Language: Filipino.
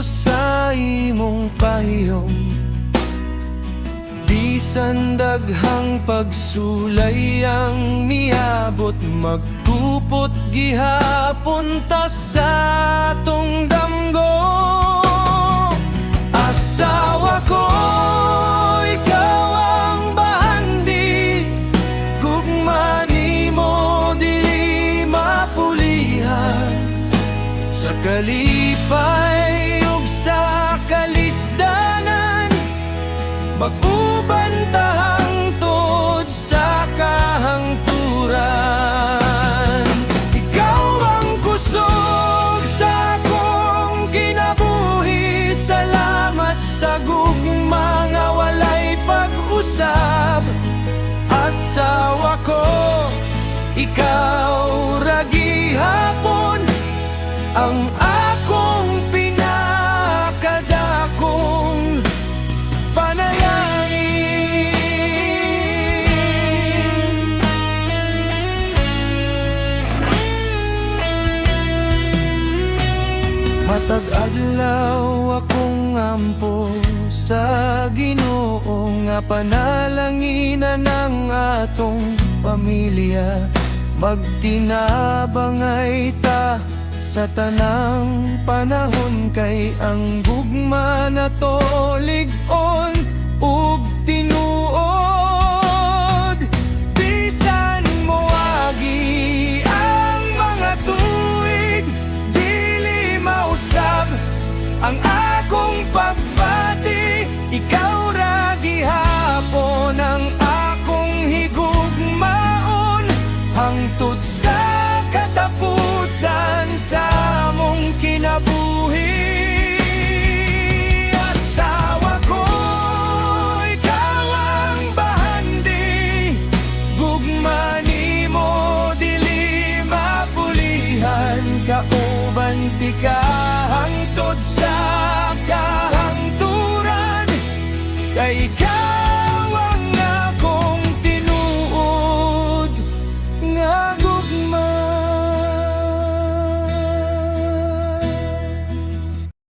sa imong pahiyom. Bisan daghang pagsulay ang miabot, magtupot gihapon ta sa atong damgo. Asawa ko, ikaw ang bahandi, gugma nimo dili mapulihan. Sa kalipay ug sa kalisdanan, mag-uban ta hangtod sa kahangturan. Ikaw ang kusog sa akong kinabuhi, salamat sa gugma nga walay pag-usab. Asawa ko, ikaw ra gihapon ang akong pinakadakong panalangin. Matag adlaw akong ampo sa Ginoo nga panalanginan ang atong pamilya. Magtinabangay ta sa tanang panahon, kay ang gugma na to